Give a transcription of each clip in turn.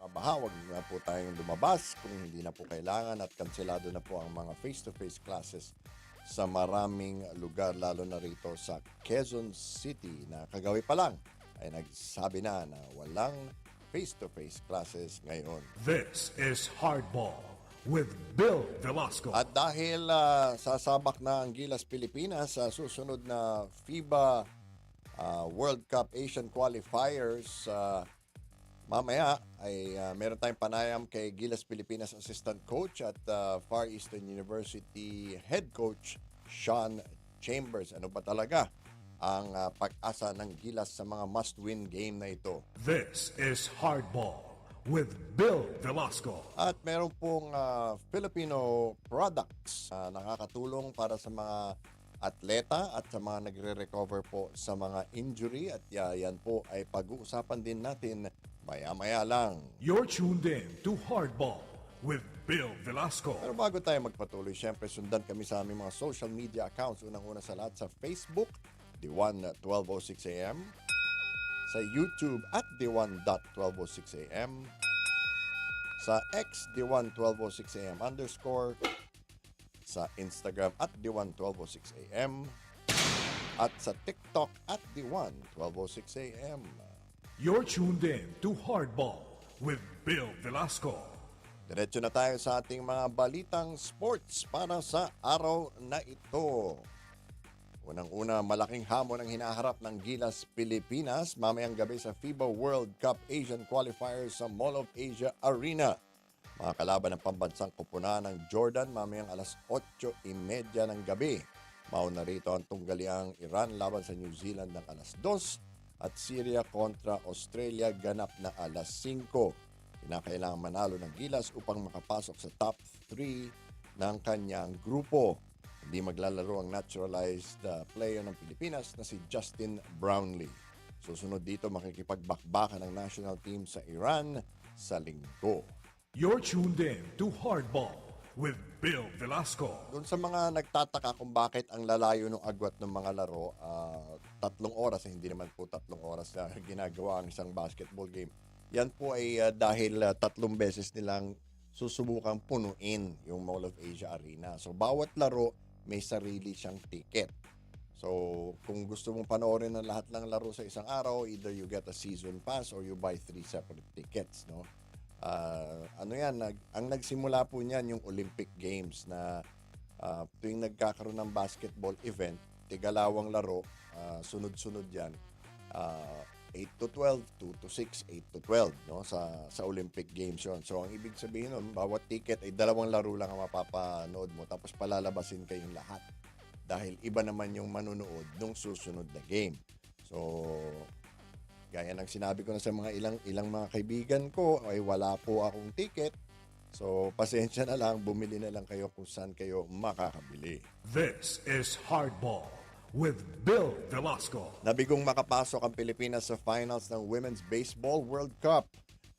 nagkakabaha, wag na po tayong lumabas kung hindi na po kailangan at kanselado na po ang mga face-to-face classes sa maraming lugar, lalo na rito sa Quezon City na kagawi pa lang ay nagsabi na walang face-to-face classes ngayon. This is Hardball with Bill Velasco. At dahil sasabak na ang Gilas Pilipinas sa susunod na FIBA World Cup Asian Qualifiers, mamaya ay meron tayong panayam kay Gilas Pilipinas Assistant Coach at Far Eastern University Head Coach Sean Chambers. Ano ba talaga ang pag-asa ng Gilas sa mga must-win game na ito? This is Hardball with Bill Velasco. At meron pong Filipino products na nakakatulong para sa mga atleta at sa mga nagre-recover po sa mga injury. At yan po ay pag-uusapan din natin maya-maya lang. You're tuned in to Hardball with Bill Velasco. Pero bago tayo magpatuloy, syempre sundan kami sa aming mga social media accounts. Unang-una sa lahat sa Facebook, D1-1206 AM, sa YouTube at D1.1206 AM, sa X D1-1206 AM _ sa Instagram at D1-1206 AM, at sa TikTok at D1-1206 AM. You're tuned in to Hardball with Bill Velasco. Diretso na tayo sa ating mga balitang sports para sa araw na ito. Unang-una, malaking hamon ang hinaharap ng Gilas Pilipinas mamayang gabi sa FIBA World Cup Asian Qualifiers sa Mall of Asia Arena. Mga kalaban ng pambansang kupunan ng Jordan mamayang alas 8:30 ng gabi. Mauna rito ang tunggaliang Iran laban sa New Zealand ng alas 2 at Syria kontra Australia ganap na alas 5. Kinakailangan manalo ng Gilas upang makapasok sa top 3 ng kanyang grupo. Hindi maglalaro ang naturalized player ng Pilipinas na si Justin Brownlee. Susunod dito makikipagbakbakan ng national team sa Iran sa Linggo. You're tuned in to Hardball with Bill Velasco. Doon sa mga nagtataka kung bakit ang lalayo ng agwat ng mga laro, 3 oras, hindi naman po 3 oras na ginagawa ang isang basketball game. Yan po ay dahil 3 beses nilang susubukang punuin yung Mall of Asia Arena. So bawat laro may sarili siyang ticket. So kung gusto mong panoorin ng lahat ng laro sa isang araw, either you get a season pass or you buy 3 separate tickets, no? Ang nagsimula po niyan yung Olympic Games na tuwing nagkakaroon ng basketball event, tigalawang laro, sunod-sunod yan, 8-12, 2-6, 8-12, no? Sa Olympic Games yon. So ang ibig sabihin nun, bawat ticket ay 2 laro lang ang mapapanood mo, tapos palalabasin kayong lahat dahil iba naman yung manunood nung susunod na game. So gaya ng sinabi ko na sa mga ilang mga kaibigan ko, ay wala po akong ticket. So pasensya na lang, bumili na lang kayo kung saan kayo makakabili. This is Hardball with Bill Velasco. Nabigong makapasok ang Pilipinas sa finals ng Women's Baseball World Cup.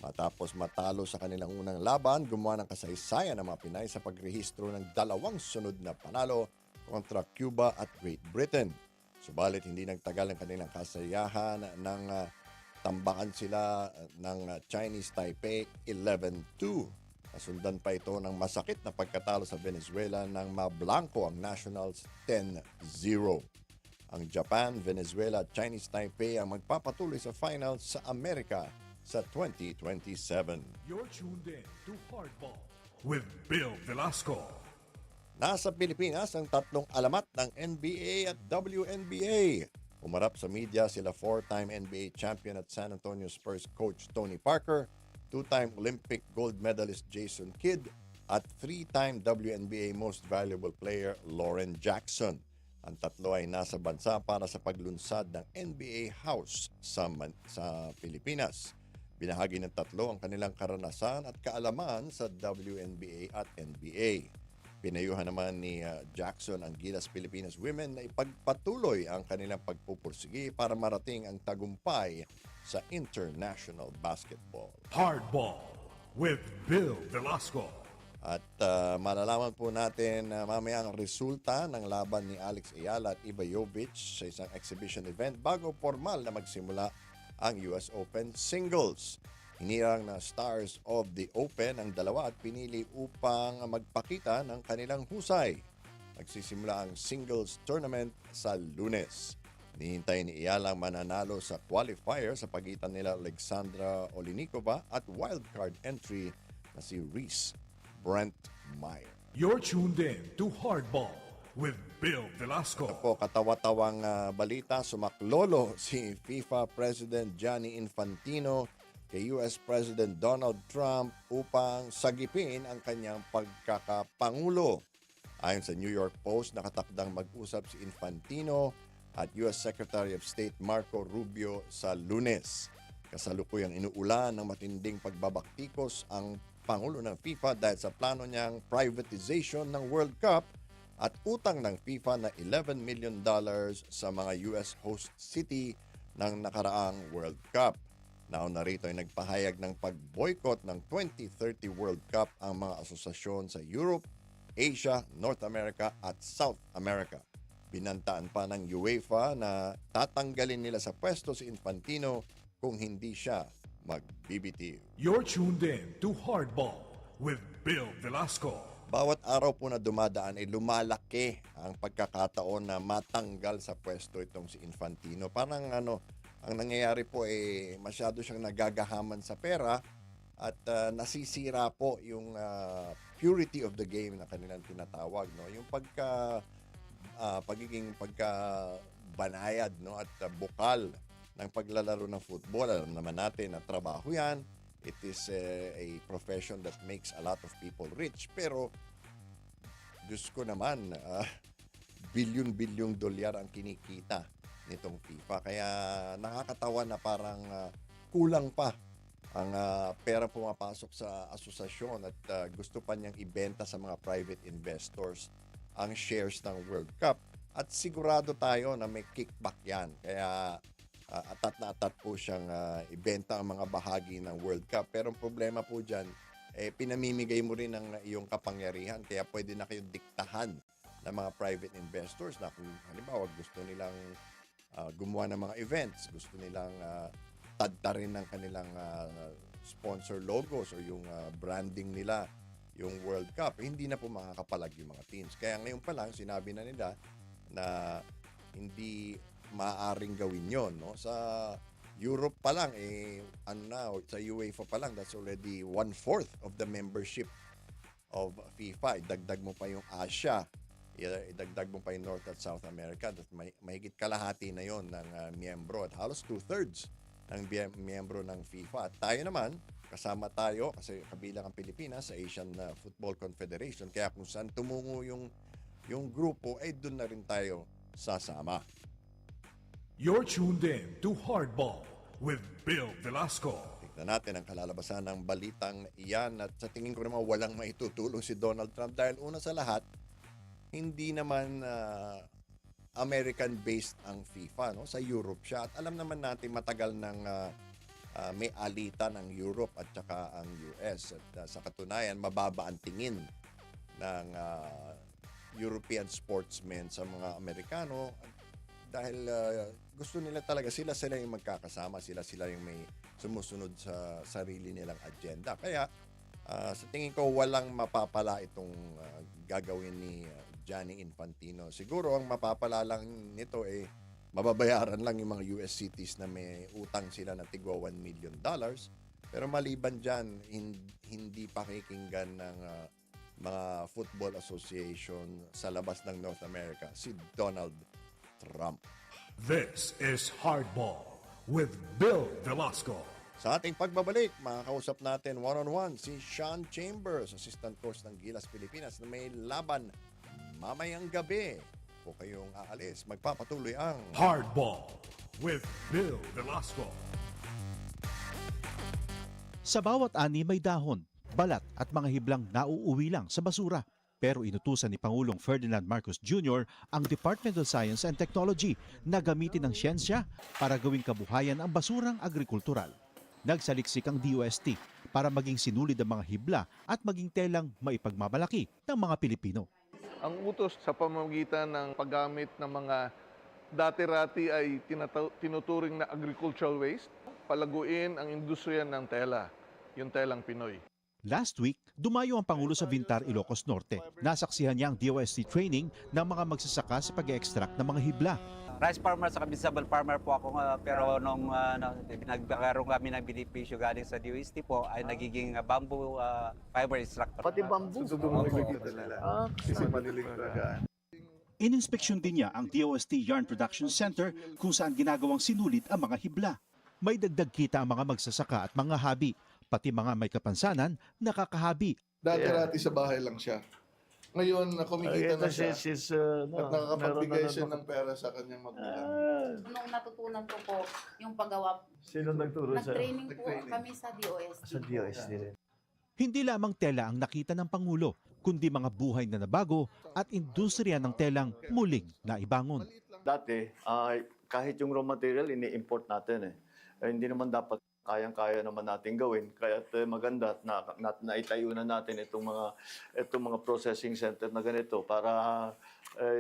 Matapos matalo sa kanilang unang laban, gumawa ng kasaysayan ng mga Pinay sa pagrehistro ng 2 sunod na panalo kontra Cuba at Great Britain. Subalit hindi nagtagal ang kanilang kasayahan ng tambakan sila ng Chinese Taipei 11-2. Nasundan pa ito ng masakit na pagkatalo sa Venezuela nang mablangko ang Nationals 10-0. Ang Japan, Venezuela at Chinese Taipei ang magpapatuloy sa finals sa Amerika sa 2027. You're tuned in to Hardball with Bill Velasco. Nasa Pilipinas ang 3 alamat ng NBA at WNBA. Umarap sa media sila 4-time NBA champion at San Antonio Spurs coach Tony Parker, 2-time Olympic gold medalist Jason Kidd, at 3-time WNBA Most Valuable Player Lauren Jackson. Ang 3 ay nasa bansa para sa paglunsad ng NBA House sa Pilipinas. Binahagi ng 3 ang kanilang karanasan at kaalaman sa WNBA at NBA. Pinayuhan naman ni Jackson ang Gilas Pilipinas Women na ipagpatuloy ang kanilang pagpupursigi para marating ang tagumpay sa international basketball. Hardball with Bill Velasco. At malalaman po natin mamaya ang resulta ng laban ni Alex Ayala at Iva Jovic sa isang exhibition event bago formal na magsimula ang US Open Singles. Hinirang na stars of the Open ang dalawa at pinili upang magpakita ng kanilang husay. Nagsisimula ang singles tournament sa Lunes. Nihintay ni Iyalang mananalo sa qualifier sa pagitan nila Alexandra Olinikova at wildcard entry na si Reese Brentmeyer. You're tuned in to Hardball with Bill Velasco. Po, katawa-tawang balita, sumaklolo si FIFA President Gianni Infantino kay US President Donald Trump upang sagipin ang kanyang pagkakapangulo. Ayon sa New York Post, nakatakdang mag-usap si Infantino at US Secretary of State Marco Rubio sa Lunes. Kasalukuyang inuulan ng matinding pagbabaktikos ang Pangulo ng FIFA dahil sa plano niyang privatization ng World Cup at utang ng FIFA na $11 million sa mga US host city ng nakaraang World Cup. Nauna rito ay nagpahayag ng pag-boycott ng 2030 World Cup ang mga asosasyon sa Europe, Asia, North America at South America. Binantaan pa ng UEFA na tatanggalin nila sa pwesto si Infantino kung hindi siya magbibitiw. You're tuned in to Hardball with Bill Velasco. Bawat araw po na dumadaan ay lumalaki ang pagkakataon na matanggal sa pwesto itong si Infantino. Parang ang nangyayari po ay masyado siyang nagagahaman sa pera at nasisira po yung purity of the game na kanilang tinatawag, no? Yung pagiging pagkabanayad, no, at bukal ng paglalaro ng football. Alam naman natin na trabaho yan. It is a profession that makes a lot of people rich. Pero, Diyos ko naman, bilyon-bilyong dolyar ang kinikita nitong FIFA. Kaya nakakatawa na parang kulang pa ang pera pumapasok sa asosasyon at gusto pa niyang ibenta sa mga private investors ang shares ng World Cup. At sigurado tayo na may kickback yan. Kaya atat na atat po siyang ibenta ang mga bahagi ng World Cup. Pero ang problema po dyan, pinamimigay mo rin ang iyong kapangyarihan. Kaya pwede na kayong diktahan ng mga private investors na kung halimbawa gusto nilang gumawa ng mga events, gusto nilang tadtarin ng kanilang sponsor logos o yung branding nila, yung World Cup, hindi na po makakapalag yung mga teams. Kaya ngayon pa lang, sinabi na nila na hindi maaaring gawin yon, no? Sa Europe pa lang, sa UEFA pa lang, that's already 1/4 of the membership of FIFA. Idagdag mo pa yung Asia, idagdag mo pa yung North at South America, at mahigit kalahati na yon ng miyembro at halos 2/3 ng miyembro ng FIFA. At tayo naman, kasama tayo kasi kabilang ang Pilipinas sa Asian Football Confederation. Kaya kung saan tumungo yung grupo, ay doon na rin tayo sasama. You're tuned in to Hardball with Bill Velasco. Tignan natin ang kalalabasan ng balitang iyan at sa tingin ko naman walang maitutulong si Donald Trump dahil una sa lahat, hindi naman American-based ang FIFA, no? Sa Europe siya. At alam naman natin matagal ng may alitan ng Europe at saka ang US. At sa katunayan, mababa ang tingin ng European sportsmen sa mga Amerikano dahil gusto nila talaga sila yung magkakasama, sila yung may sumusunod sa sarili nilang agenda. Kaya sa tingin ko walang mapapala itong gagawin ni Gianni Infantino. Siguro ang mapapala lang nito mababayaran lang yung mga US cities na may utang sila na tigwa $1 million. Pero maliban dyan, hindi pakikinggan ng mga football association sa labas ng North America si Donald Trump. This is Hardball with Bill Velasco. Sa ating pagbabalik, makakausap natin one-on-one si Sean Chambers, assistant coach ng Gilas Pilipinas na may laban mamayang gabi. Kung kayong aalis, magpapatuloy ang Hardball with Bill Velasco. Sa bawat ani may dahon, balat at mga hiblang nauuwi lang sa basura. Pero inutusan ni Pangulong Ferdinand Marcos Jr. ang Department of Science and Technology na gamitin ang siyensya para gawing kabuhayan ang basurang agrikultural. Nagsaliksik ang DOST para maging sinulid ang mga hibla at maging telang maipagmamalaki ng mga Pilipino. Ang utos sa pamamagitan ng paggamit ng mga dati-rati ay tinuturing na agricultural waste palaguin ang industriya ng tela, yung telang Pinoy. Last week, dumayo ang Pangulo sa Vintar, Ilocos Norte. Nasaksihan niya ang DOST training ng mga magsasaka sa pag-extract ng mga hibla. Rice farmer sa vegetable farmer po ako, pero nung nagkaroon kami ng benepisyo galing sa DOST po ay nagiging bamboo fiber extractor. Pati bamboo. Ininspeksyon din niya ang DOST Yarn Production Center kung saan ginagawang sinulit ang mga hibla. May dagdag kita ang mga magsasaka at mga habi, pati mga may kapansanan, nakakahabi. Dati-rati sa bahay lang siya. Ngayon, kumikita na siya at nakakapagbigay siya ng pera sa kanyang magulang. Nung natutunan ko po yung paggawa, Sino nagturo sa nag-training po kami sa DOST. DOST rin? Hindi lamang tela ang nakita ng Pangulo, kundi mga buhay na nabago at industriya ng telang muling naibangon. Dati, kahit yung raw material, ini-import natin eh. Hindi naman dapat kayang-kaya naman natin gawin. Kaya maganda na naitayo na natin itong mga processing center na ganito para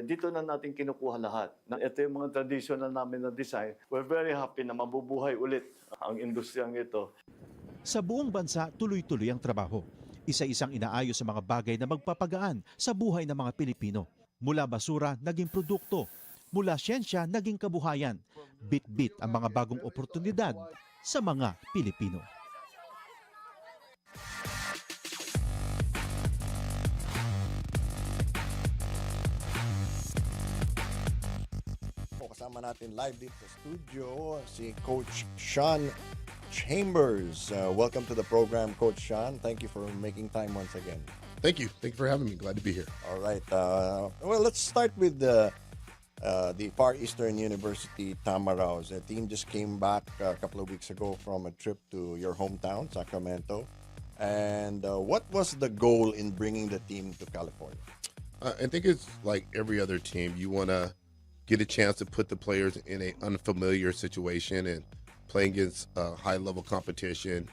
dito na natin kinukuha lahat. Ito yung mga traditional namin na design. We're very happy na mabubuhay ulit ang industriyang ito. Sa buong bansa, tuloy-tuloy ang trabaho. Isa-isang inaayos sa mga bagay na magpapagaan sa buhay ng mga Pilipino. Mula basura, naging produkto. Mula siyensya, naging kabuhayan. Bit-bit ang mga bagong oportunidad sa mga Pilipino. Kasama natin live dito sa studio si Coach Sean Chambers. Welcome to the program, Coach Sean. Thank you for making time once again. Thank you. Thank you for having me. Glad to be here. All right. Well, let's start with the Far Eastern University Tamaraos. The team just came back a couple of weeks ago from a trip to your hometown, Sacramento. And what was the goal in bringing the team to California? I think it's like every other team. You want to get a chance to put the players in an unfamiliar situation and play against high-level competition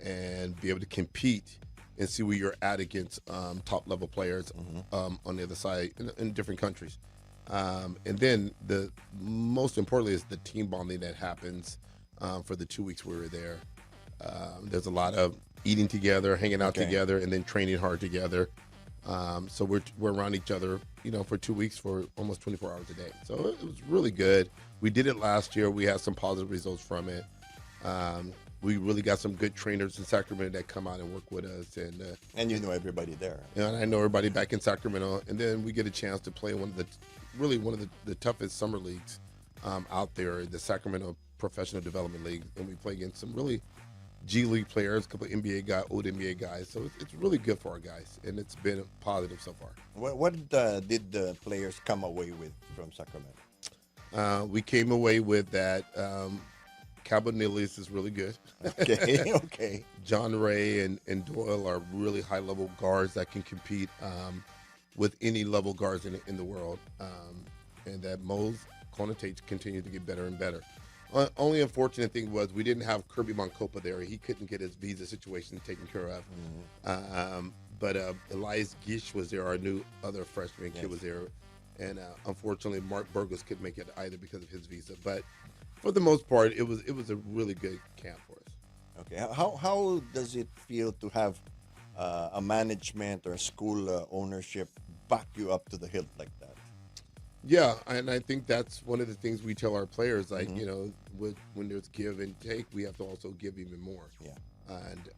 and be able to compete and see where you're at against top-level players on the other side in different countries. And then the most importantly is the team bonding that happens for the 2 weeks we were there. There's a lot of eating together, hanging out together, and then training hard together. So we're around each other, for 2 weeks for almost 24 hours a day. So it was really good. We did it last year. We had some positive results from it. We really got some good trainers in Sacramento that come out and work with us, And you know everybody there. and I know everybody back in Sacramento. And then we get a chance to play one of the toughest summer leagues out there, the Sacramento Professional Development League, and we play against some really G League players, a couple of old NBA guys. So it's really good for our guys, and it's been positive so far. What did the players come away with from Sacramento? We came away with that Cabanillas is really good. Okay, okay. John Ray and Doyle are really high-level guards that can compete with any level guards in the world. And that Mo's Konatate continued to get better and better. Only unfortunate thing was we didn't have Kirby Moncopa there. He couldn't get his visa situation taken care of. But Elias Gish was there, our new other freshman kid was there. And unfortunately, Mark Burgos couldn't make it either because of his visa. But for the most part, it was a really good camp for us. Okay. How does it feel to have a management or a school ownership back you up to the hilt like that? Yeah, and I think that's one of the things we tell our players, like, when there's give and take, we have to also give even more. Yeah. And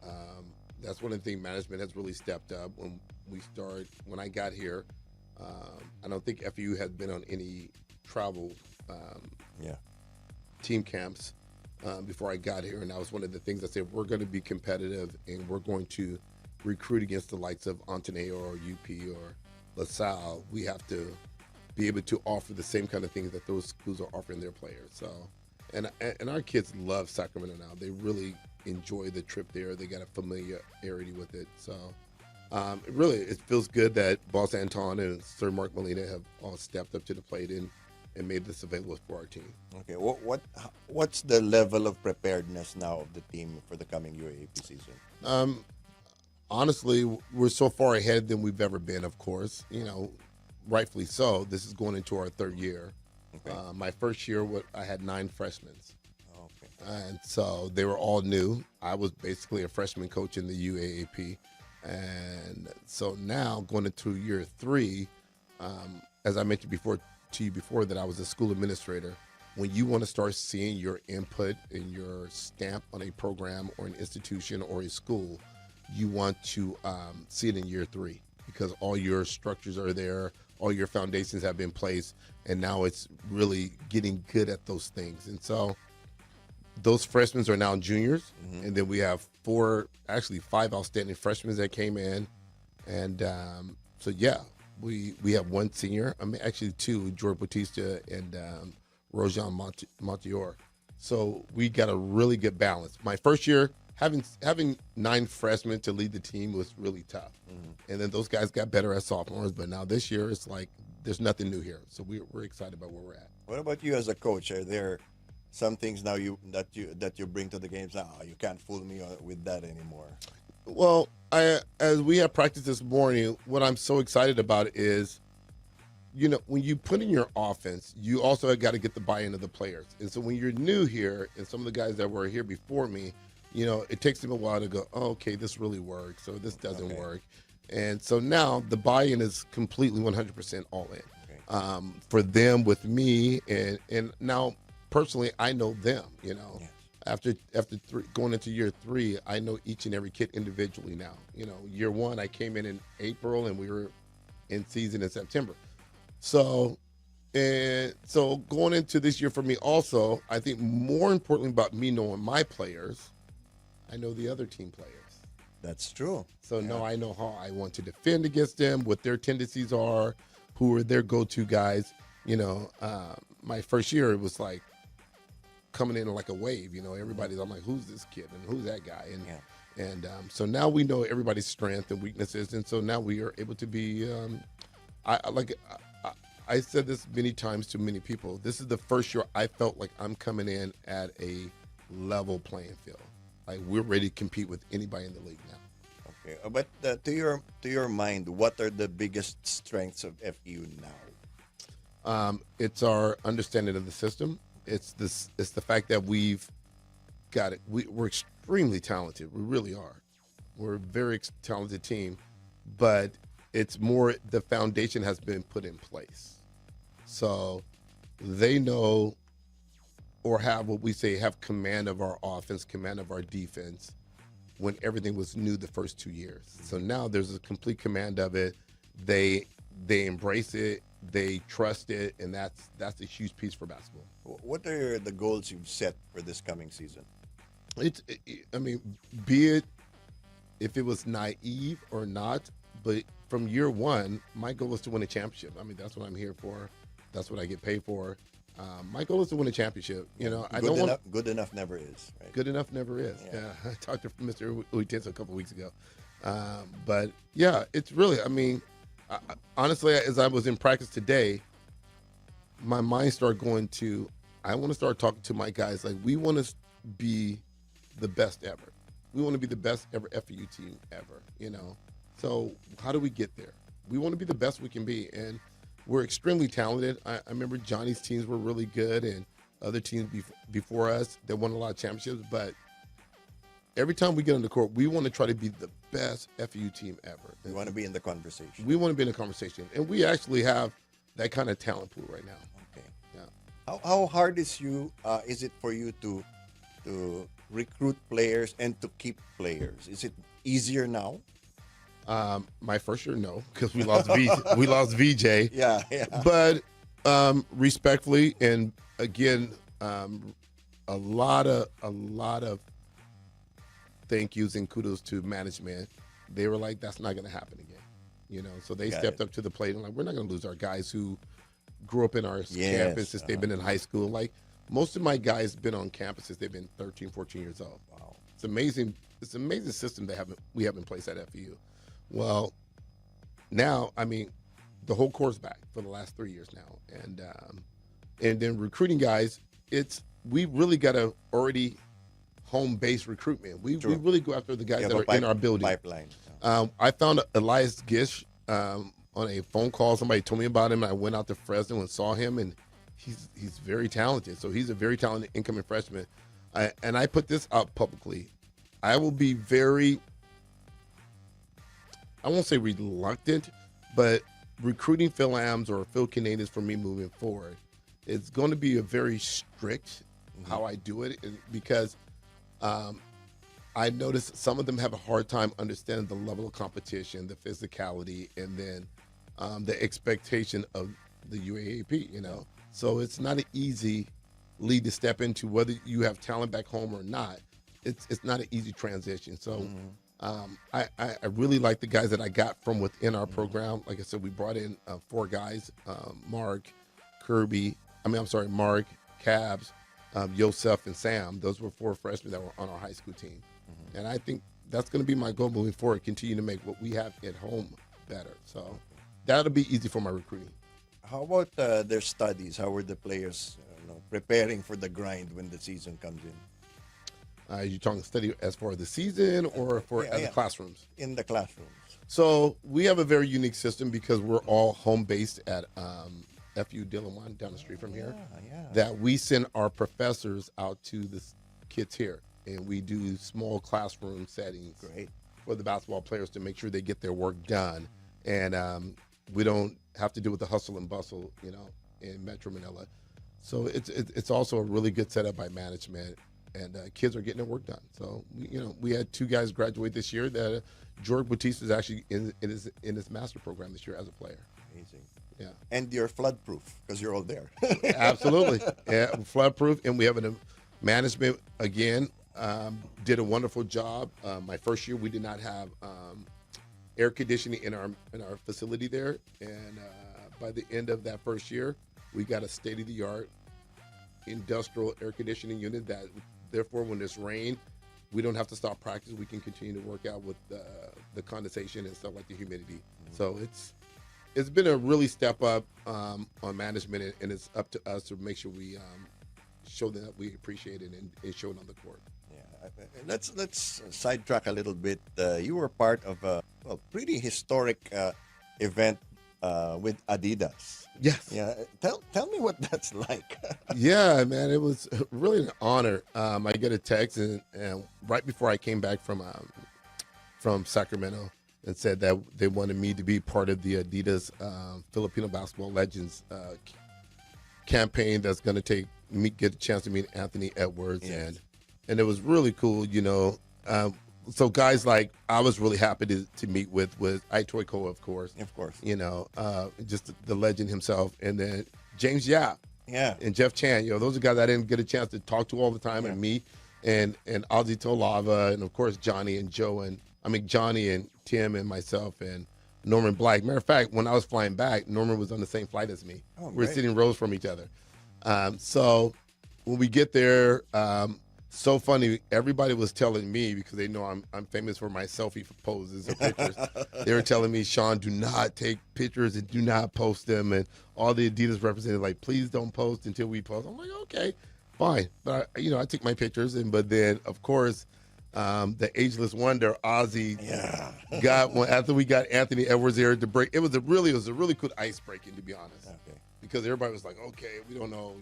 that's one of the things management has really stepped up. When I got here, I don't think FU had been on any travel team camps before I got here. And that was one of the things I said, we're going to be competitive and we're going to recruit against the likes of Ontaneo or UP or LaSalle. We have to be able to offer the same kind of things that those schools are offering their players. So, and our kids love Sacramento now. They really enjoy the trip there. They got a familiarity with it. So, it feels good that Boss Anton and Sir Mark Molina have all stepped up to the plate and made this available for our team. Okay. What's the level of preparedness now of the team for the coming UAAP season? Honestly, we're so far ahead than we've ever been, of course. Rightfully so. This is going into our third year. Okay. My first year, I had 9 freshmen. Okay. And so they were all new. I was basically a freshman coach in the UAAP. And so now going into year 3, as I mentioned to you before that I was a school administrator, when you want to start seeing your input and your stamp on a program or an institution or a school, you want to see it in year 3 because all your structures are there, all your foundations have been placed, and now it's really getting good at those things. And so those freshmen are now juniors, and then we have 5 outstanding freshmen that came in. And so, yeah, we have 1 senior. I mean, actually 2, George Bautista and Rojan Montior. So we got a really good balance. My first year, having 9 freshmen to lead the team was really tough. And then those guys got better as sophomores. But now this year, it's like there's nothing new here. So we're excited about where we're at. What about you as a coach? Are there some things now that you bring to the games? You can't fool me with that anymore. Well, as we have practice this morning, what I'm so excited about is, when you put in your offense, you also got to get the buy-in of the players. And so when you're new here, and some of the guys that were here before me, it takes them a while to go, oh, okay, this really works, or this doesn't work. And so now the buy-in is completely 100% all in. For them, with me, and now personally, I know them, After going into year 3, I know each and every kid individually now. Year 1, I came in April, and we were in season in September. So going into this year for me also, I think more importantly about me knowing my players, I know the other team players. That's true. So now I know how I want to defend against them, what their tendencies are, who are their go-to guys. My first year, it was like coming in like a wave. Everybody's, I'm like, who's this kid and who's that guy? And so now we know everybody's strength and weaknesses, and so now we are able to be. I said this many times to many people. This is the first year I felt like I'm coming in at a level playing field. Like we're ready to compete with anybody in the league now. Okay, but to your mind, what are the biggest strengths of FEU now? It's our understanding of the system. It's the fact that we've got it. We're extremely talented. We really are. We're a very talented team, but it's more the foundation has been put in place. So they know or have what we say have command of our offense, command of our defense when everything was new the first 2 years. So now there's a complete command of it. They embrace it, they trust it, and that's a huge piece for basketball. What are the goals you've set for this coming season? Be it if it was naive or not, but from year 1, my goal is to win a championship. That's what I'm here for. That's what I get paid for. My goal is to win a championship. Good enough never is. Right? Good enough never is. Yeah. I talked to Mr. Uitis a couple weeks ago. But yeah, it's really, honestly, as I was in practice today, my mind started going to, I want to start talking to my guys like we want to be the best ever. We want to be the best ever FEU team ever, So how do we get there? We want to be the best we can be, and we're extremely talented. I remember Johnny's teams were really good, and other teams before us that won a lot of championships. But every time we get on the court, we want to try to be the best FEU team ever. We want to be in the conversation. We want to be in the conversation, and we actually have that kind of talent pool right now. Okay. Yeah. How hard is it for you to recruit players and to keep players? Is it easier now? My first year, no, because we lost VJ. Yeah. But respectfully, and again, a lot of thank yous and kudos to management. They were like, that's not going to happen again. So they stepped up to the plate and like, we're not going to lose our guys who grew up in our campus since they've been in high school. Like most of my guys been on campus since they've been 13, 14 years old. Wow. It's amazing. It's an amazing system we have in place at FEU. Well, now, the whole core's back for the last 3 years now. And then recruiting guys, we really got a already home-based recruitment. We really go after the guys that are in our building. Pipeline. I found Elias Gish on a phone call. Somebody told me about him, and I went out to Fresno and saw him, and he's very talented. So he's a very talented incoming freshman. and I put this out publicly, I will be very, I won't say reluctant, but recruiting Phil Ams or Phil Canadians for me moving forward, it's going to be a very strict how I do it, because I noticed some of them have a hard time understanding the level of competition, the physicality, and then the expectation of the UAAP, you know. So it's not an easy lead to step into, whether you have talent back home or not. It's not an easy transition. So I really like the guys that I got from within our program. Like I said, we brought in 4 guys, Mark, Cabs, Yosef, and Sam. Those were 4 freshmen that were on our high school team. And I think that's going to be my goal moving forward, continue to make what we have at home better. So that'll be easy for my recruiting. How about their studies? How were the players preparing for the grind when the season comes in? You talking study as far as the season or for the classrooms? In the classrooms. So we have a very unique system because we're all home based at FU Dillon One down the street from here. That we send our professors out to the kids here, and we do small classroom settings for the basketball players to make sure they get their work done, and we don't have to deal with the hustle and bustle, you know, in Metro Manila. So it's also a really good setup by management, and kids are getting their work done. So we had 2 guys graduate this year. That George Bautista is actually in his master program this year as a player. Amazing. Yeah. And you're flood proof because you're all there. Absolutely. Yeah, flood proof. And we have a management, again, did a wonderful job. My first year, we did not have air conditioning in our facility there. And by the end of that first year, we got a state-of-the-art industrial air conditioning unit that, therefore, when there's rain, we don't have to stop practice. We can continue to work out with the condensation and stuff like the humidity. So it's been a really step up on management, and it's up to us to make sure we show them that we appreciate it and show it on the court. Yeah, let's sidetrack a little bit. You were part of a pretty historic event with Adidas. Yes. Yeah. Tell me what that's like. Yeah, man, it was really an honor. I get a text and right before I came back from Sacramento, and said that they wanted me to be part of the Adidas Filipino Basketball Legends campaign that's going to get a chance to meet Anthony Edwards. Yes. And it was really cool, you know. So guys like I was really happy to meet with Itoy Koa, of course. Of course. You know, just the legend himself. And then James Yap. Yeah. And Jeff Chan. You know, those are guys I didn't get a chance to talk to all the time and meet. And Ozzy Tolava, and of course Johnny and Tim and myself and Norman Black. Matter of fact, when I was flying back, Norman was on the same flight as me. Oh, we're sitting rows from each other. So when we get there, so funny, everybody was telling me, because they know I'm famous for my selfie poses and pictures. They were telling me, Sean, do not take pictures and do not post them. And all the Adidas representatives like, please don't post until we post. I'm like, okay, fine. But I take my pictures, but then of course, the ageless wonder Ozzy got one after we got Anthony Edwards there to break. It was a really cool ice breaking, to be honest. Okay. Because everybody was like, okay, we don't know,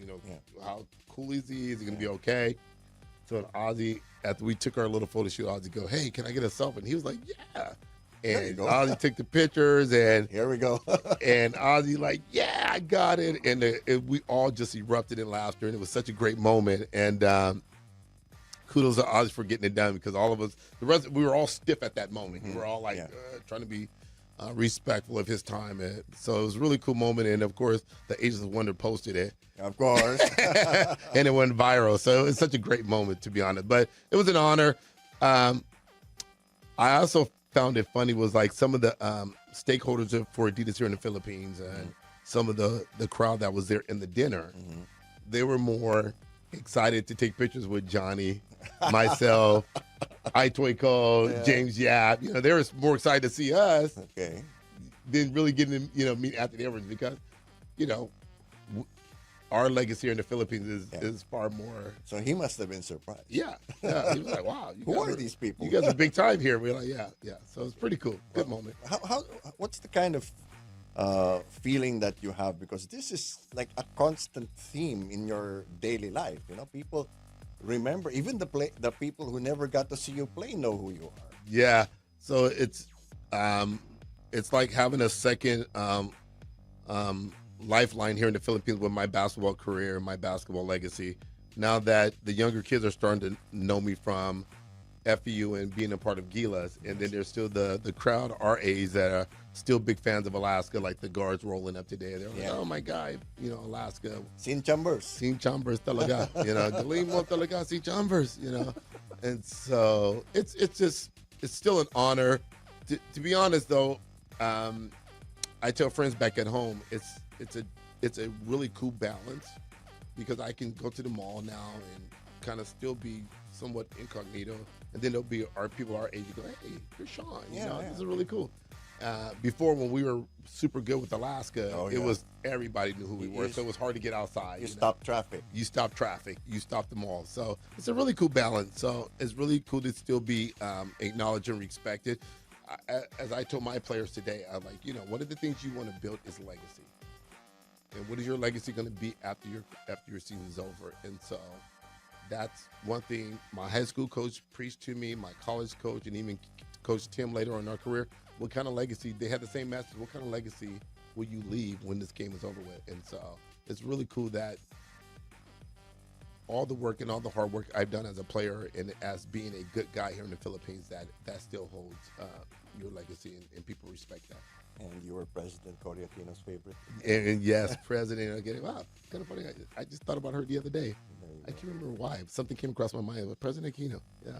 how cool is he? Is he gonna be okay? So Ozzy, after we took our little photo shoot, Ozzy go, hey, can I get a selfie? And he was like, yeah. And Ozzy took the pictures, and here we go. And Ozzy like, yeah, I got it. And we all just erupted in laughter, and it was such a great moment. And kudos to Ozzy for getting it done, because all of us, we were all stiff at that moment. We were all like trying to be respectful of his time. And so it was a really cool moment. And of course, the Ageless Wonder posted it. Of course. And it went viral. So it's such a great moment, to be honest. But it was an honor. I also found it funny was like some of the stakeholders for Adidas here in the Philippines and some of the crowd that was there in the dinner, they were more excited to take pictures with Johnny, myself, Itoy Koa, James Yap. They were more excited to see us than really getting to, meet Anthony Edwards, because, our legacy here in the Philippines is far more. So he must have been surprised. Yeah. He was like, wow. Who are these people? You guys are big time here. We're like, yeah. So it's pretty cool. Good moment. What's the kind of feeling that you have? Because this is like a constant theme in your daily life. People remember, even the people who never got to see you play know who you are. Yeah. So it's like having a second lifeline here in the Philippines with my basketball career and my basketball legacy. Now that the younger kids are starting to know me from FEU and being a part of Gilas, and then there's still the crowd, our age, that are still big fans of Alaska, like the guards rolling up today. They're like, oh my God, Alaska. Sin Chambers. Sin Chambers talaga. Galing mo talaga si Chambers, And so it's still an honor. To be honest though, I tell friends back at home, it's a really cool balance because I can go to the mall now and kind of still be somewhat incognito, and then there'll be people our age who go, hey, you're Sean. This is really cool. Before, when we were super good with Alaska, it was everybody knew who we were, so it was hard to get outside. You stop traffic. You stop traffic. You stop the mall. So it's a really cool balance. So it's really cool to still be acknowledged and respected. As I told my players today, I'm like, one of the things you want to build is legacy. And what is your legacy going to be after your season's over? And so that's one thing my high school coach preached to me, my college coach, and even Coach Tim later on in our career. What kind of legacy? They had the same message. What kind of legacy will you leave when this game is over with? And so it's really cool that all the work and all the hard work I've done as a player and as being a good guy here in the Philippines, that still holds your legacy, and people respect that. And you were President Cory Aquino's favorite. And yes, President. Wow, kind of funny. I just thought about her the other day. I can't remember why. Something came across my mind. President Aquino. Yeah.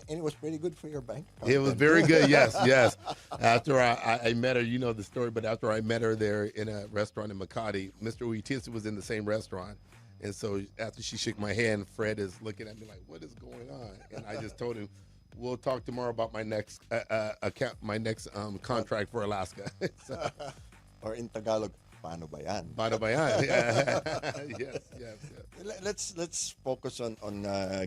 And it was pretty good for your bank account. It was very good. Yes. After I met her, you know the story, but after I met her there in a restaurant in Makati, Mr. Uitis was in the same restaurant. And so after she shook my hand, Fred is looking at me like, what is going on? And I just told him, we'll talk tomorrow about my next contract for Alaska. So, or in Tagalog, paano ba yan? Paano ba yan? Yes. Let's focus on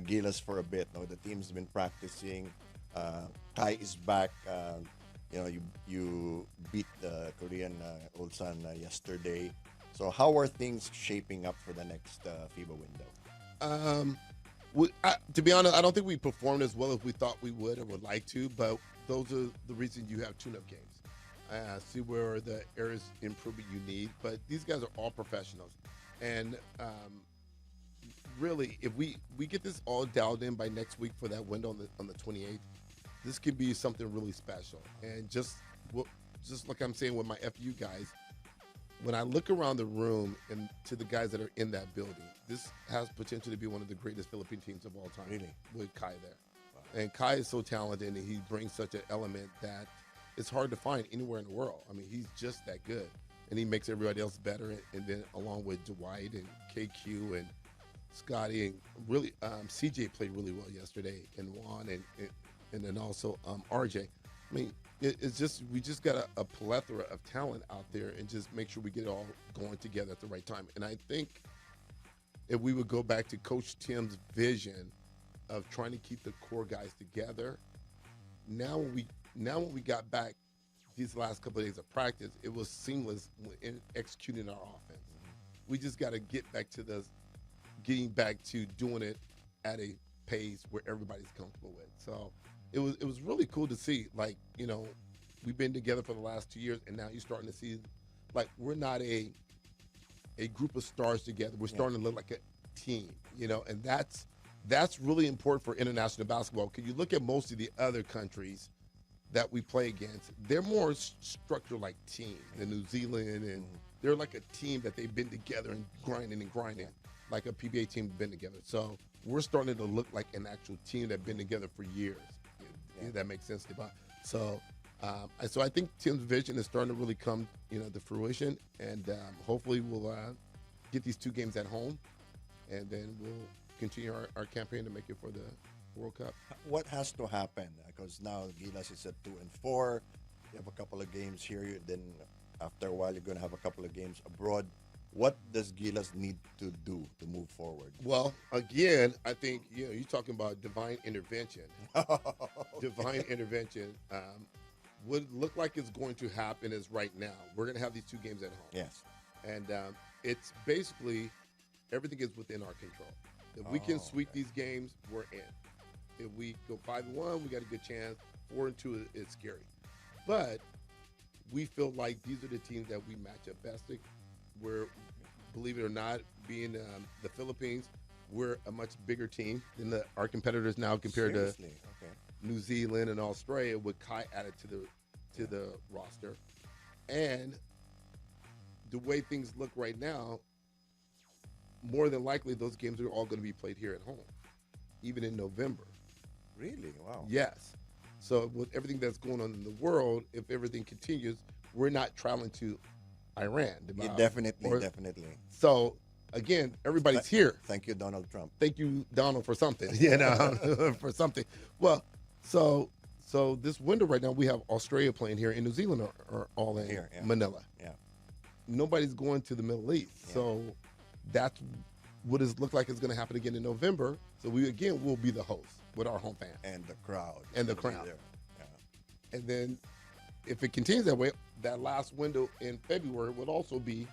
Gilas for a bit. No, the team's been practicing. Kai is back. You beat the Korean Ulsan yesterday. So how are things shaping up for the next FIBA window? To be honest, I don't think we performed as well as we thought we would or would like to, but those are the reasons you have tune-up games. See where the areas improvement you need, but these guys are all professionals. And really, if we get this all dialed in by next week for that window on the 28th, this could be something really special. And just like I'm saying with my FU guys, when I look around the room and to the guys that are in that building, this has potential to be one of the greatest Philippine teams of all time. Really? With Kai there. Wow. And Kai is so talented, and he brings such an element that it's hard to find anywhere in the world. I mean, he's just that good. And he makes everybody else better. And then along with Dwight and KQ and Scotty, and really CJ played really well yesterday, and Juan, and then also RJ. I mean, it's just, we just got a plethora of talent out there, and just make sure we get it all going together at the right time. And I think if we would go back to Coach Tim's vision of trying to keep the core guys together, now when we got back these last couple of days of practice, it was seamless in executing our offense. We just got to get back to getting back to doing it at a pace where everybody's comfortable with. So it was really cool to see. Like, we've been together for the last 2 years, and now you're starting to see, like, we're not a group of stars together. We're starting to look like a team, and that's really important for international basketball. Because you look at most of the other countries that we play against, they're more structured like teams than New Zealand, and they're like a team that they've been together and grinding, like a PBA team been together. So we're starting to look like an actual team that's been together for years. If that makes sense. So I think Tim's vision is starting to really come, to fruition, and hopefully we'll get these 2 games at home, and then we'll continue our campaign to make it for the World Cup. What has to happen? Because now Gilas is at 2-4. You have a couple of games here. Then after a while, you're going to have a couple of games abroad. What does Gilas need to do to move forward? Well, again, I think you're talking about divine intervention. Divine intervention. What look like it's going to happen is right now we're going to have these 2 games at home. Yes, and it's basically everything is within our control. If we can sweep okay. these games, we're in. If we go 5-1, we got a good chance. 4-2 is scary. But we feel like these are the teams that we match up best. We're, believe it or not, being the Philippines, we're a much bigger team than our competitors now compared Seriously? to Okay. New Zealand and Australia, with Kai added to the roster. And the way things look right now, more than likely those games are all going to be played here at home, even in November. Really? Wow. Yes. So with everything that's going on in the world, if everything continues, we're not traveling to Iran. Yeah, definitely. So again, everybody's here. Thank you, Donald Trump. Thank you, Donald, for something. You know, for something. Well, so this window right now, we have Australia playing here, and New Zealand are all in Here, yeah. Manila. Yeah. Nobody's going to the Middle East. Yeah. So that's what it looks like is going to happen again in November. So we again will be the host with our home fans And the crowd. and the will be crowd. there. Yeah. And then if it continues that way, that last window in February would also be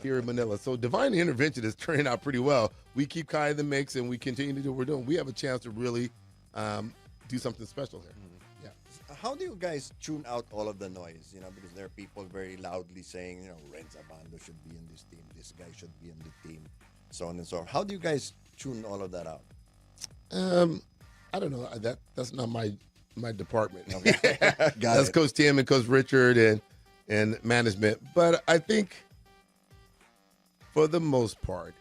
here in Manila. So divine intervention is turning out pretty well. We keep Kai in the mix and we continue to do what we're doing. We have a chance to really do something special here. Yeah. How do you guys tune out all of the noise? You know, because there are people very loudly saying, you know, Renz Abando should be in this team, this guy should be in the team, so on and so on. How do you guys tune all of that out? I don't know. That's not my department. Okay. Got That's it. Coach Tim and Coach Richard and management. But I think for the most part,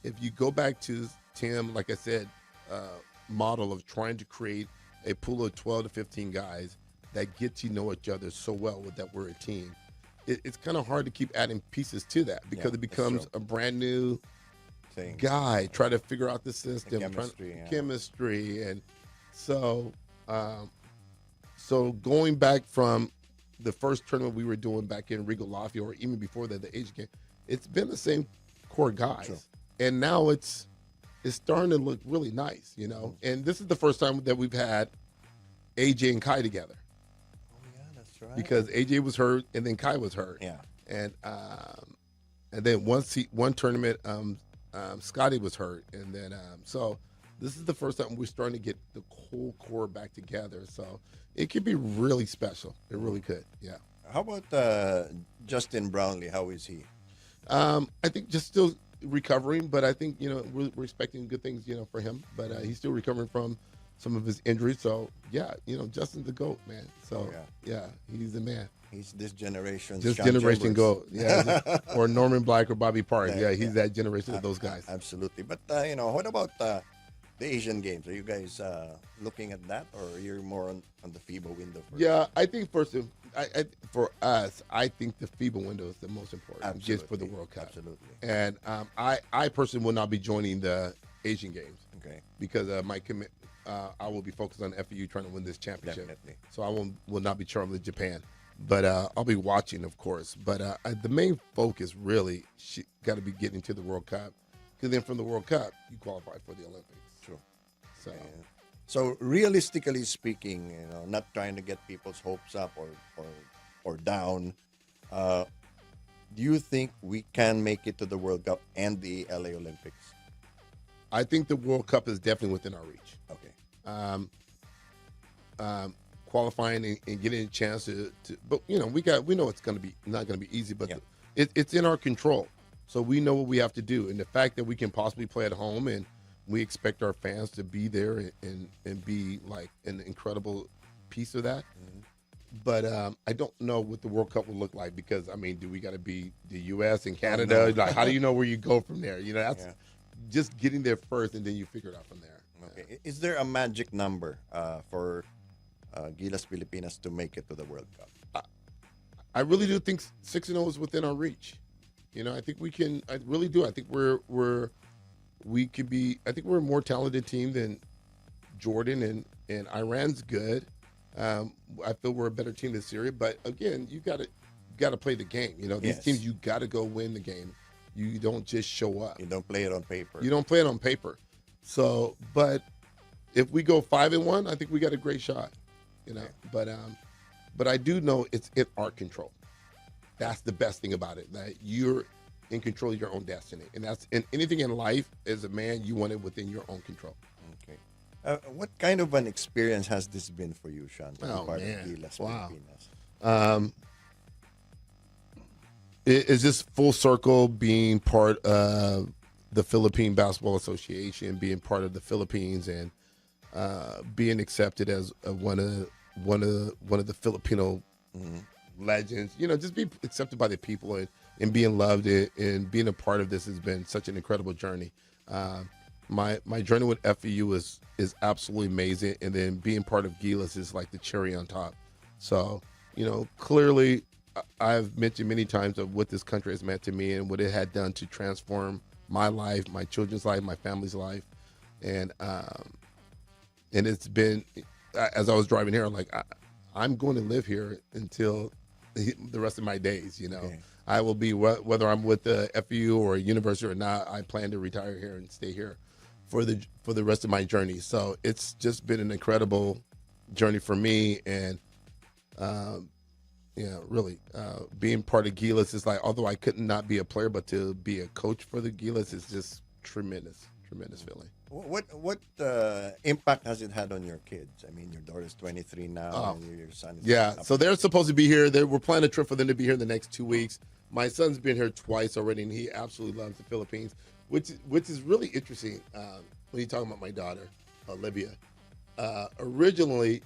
if you go back to Tim, like I said, model of trying to create a pool of 12 to 15 guys that get to know each other so well with that we're a team, it's kind of hard to keep adding pieces to that because Yeah, it that's becomes true. a brand new Thing. guy, try to figure out the system, chemistry, yeah. and so going back from the first tournament we were doing back in Regal Lafayette, or even before that, the Asian game, it's been the same core guys, True. and now it's starting to look really nice, you know. And this is the first time that we've had AJ and Kai together Oh yeah, that's right. because AJ was hurt and then Kai was hurt, Yeah. and then one tournament, Scotty was hurt, and then so this is the first time we're starting to get the whole core back together. So it could be really special. It really could. Yeah. How about Justin Brownlee? How is he? I think just still recovering, but I think, you know, we're expecting good things, you know, for him. But he's still recovering from some of his injuries. So yeah, you know, Justin's the GOAT, man. So yeah, he's the man. He's this generation. This generation GOAT. Yeah. Or Norman Black or Bobby Parton. Yeah, he's that generation of those guys. Absolutely. But you know, what about the Asian games? Are you guys looking at that, or you're more on the FIBA window first? Yeah, I think first, for us, I think the FIBA window is the most important just for the World Cup. Absolutely. And I personally will not be joining the Asian games Okay. because my commit. I will be focused on FEU trying to win this championship. Definitely. So I will not be traveling to Japan, but I'll be watching, of course. But the main focus really got to be getting to the World Cup, because then from the World Cup you qualify for the Olympics. True. So. Yeah. So realistically speaking, you know, not trying to get people's hopes up or down, do you think we can make it to the World Cup and the LA Olympics? I think the World Cup is definitely within our reach. Okay. Qualifying and getting a chance to but you know, we know it's going to be not going to be easy, but Yeah. it's in our control. So we know what we have to do, and the fact that we can possibly play at home, and we expect our fans to be there and be like an incredible piece of that. Mm-hmm. But I don't know what the World Cup will look like, because I mean, do we got to be the U.S. and Canada? no. Like, how do you know where you go from there? You know, that's Yeah. just getting there first, and then you figure it out from there. Okay. Is there a magic number for Gilas Pilipinas to make it to the World Cup? I really do think 6-0 is within our reach. You know, I think we can. I really do. I think we could be. I think we're a more talented team than Jordan, and Iran's good. I feel we're a better team than Syria, but again, you got to play the game. You know, these Yes. teams, you got to go win the game. You don't just show up. You don't play it on paper. You don't play it on paper. So, but if we go 5-1, I think we got a great shot. You know, but I do know it's in our control. That's the best thing about it. That in control of your own destiny. And that's in anything in life, as a man, you want it within your own control. Okay. What kind of an experience has this been for you, Sean? To be Oh, part man. of Gilas Wow. Pilipinas? It's just full circle being part of the Philippine Basketball Association, being part of the Philippines, and being accepted as one of the Filipino legends. You know, just be accepted by the people and being loved and being a part of this has been such an incredible journey. My journey with FEU is absolutely amazing, and then being part of Gilas is like the cherry on top. So, you know, clearly I've mentioned many times of what this country has meant to me and what it had done to transform my life, my children's life, my family's life, and it's been, as I was driving here, like I'm going to live here until the rest of my days. You know, Okay. I will be, whether I'm with the FEU or a university or not, I plan to retire here and stay here for the rest of my journey. So it's just been an incredible journey for me, and yeah, really, being part of Gilas is like, although I could not be a player, but to be a coach for the Gilas is just tremendous feeling. What impact has it had on your kids? I mean, your daughter's 23 now, and your son is Yeah, up. so they're supposed to be here. We're planning a trip for them to be here in the next 2 weeks. My son's been here twice already, and he absolutely loves the Philippines, which is really interesting. When you talk about my daughter, Olivia, originally,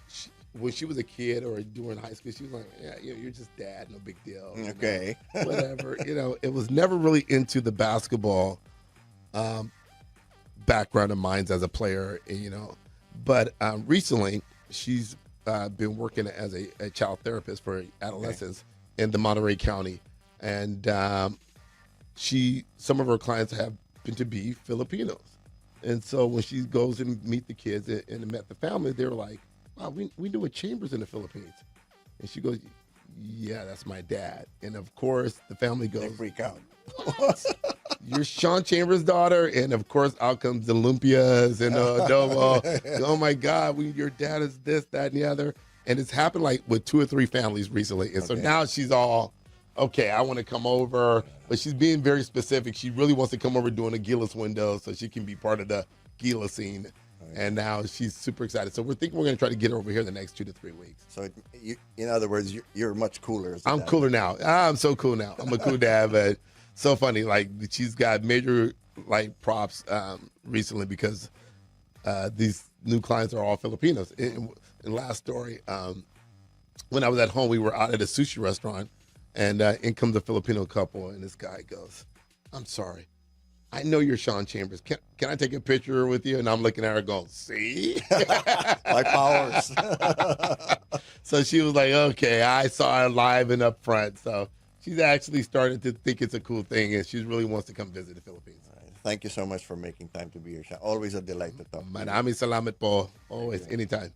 when she was a kid or during high school, she was like, yeah, you're just dad, no big deal. You know, Okay. whatever. You know, it was never really into the basketball background of mine as a player, you know. But recently, she's been working as a child therapist for adolescents in the Monterey County. And some of her clients have been to be Filipinos. And so when she goes and meet the kids and met the family, they're like, wow, we knew a Chambers in the Philippines. And she goes, yeah, that's my dad. And of course, the family They goes, freak out. you're Sean Chambers' daughter? And of course, out comes the lumpias and adobo. Oh my God, your dad is this, that, and the other. And it's happened like with 2 or 3 families recently. And so now she's all, okay, I want to come over. But she's being very specific. She really wants to come over doing a Gilas window so she can be part of the Gilas scene. And now she's super excited. So we're thinking we're going to try to get her over here the next 2 to 3 weeks. So, in other words, you're much cooler. as a I'm dad. cooler now. I'm so cool now. I'm a cool dad, but so funny. Like, she's got major like props recently because these new clients are all Filipinos. And last story, when I was at home, we were out at a sushi restaurant, and in comes a Filipino couple, and this guy goes, I'm sorry, I know you're Sean Chambers. Can I take a picture with you? And I'm looking at her going, see? My powers. So she was like, okay, I saw her live and up front. So she's actually started to think it's a cool thing, and she really wants to come visit the Philippines. Thank you so much for making time to be here, Sean. Always a delight to talk to you. Maraming salamat po. Always, anytime.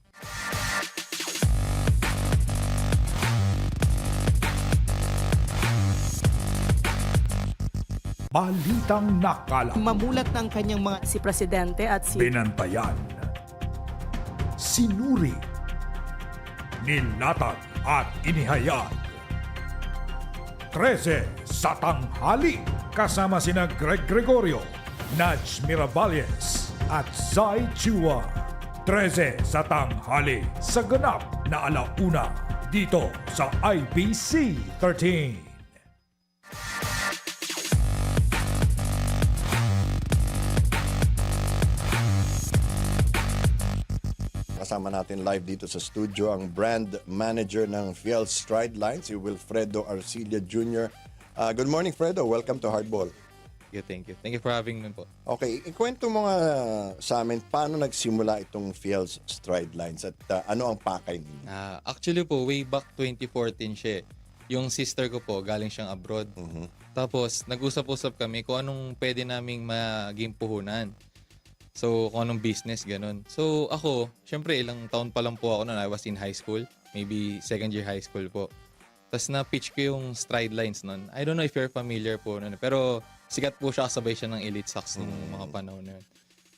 Balitang Nakala. Mamulat ng kanyang mga si Presidente at si Binantayan. Sinuri. Nilatag at inihayag. 13 sa tanghali. Kasama sina Greg Gregorio, Naj Miravalles at Zai Chua. 13 sa tanghali sa ganap na alauna dito sa IBC 13. Kasama natin live dito sa studio ang brand manager ng Fiel Stride Line, si Wilfredo Arcilla Jr. Good morning, Fredo. Welcome to Hardball. Thank you. Thank you for having me po. Okay, ikwento mo nga sa amin paano nagsimula itong Fiel Stride Lines at ano ang pakay ninyo? Actually po, way back 2014 siya. Yung sister ko po, galing siyang abroad. Tapos, nag-usap-usap kami kung anong pwede naming maging puhunan. So, kung anong business, ganun. So, ako, syempre, ilang taon pa lang po ako noon. I was in high school. Maybe second year high school po. Tapos na-pitch ko yung Stride Lines noon. I don't know if you're familiar po noon. Pero, sikat po siya, kasabay siya ng Elite Sox nung mga panahon na yun.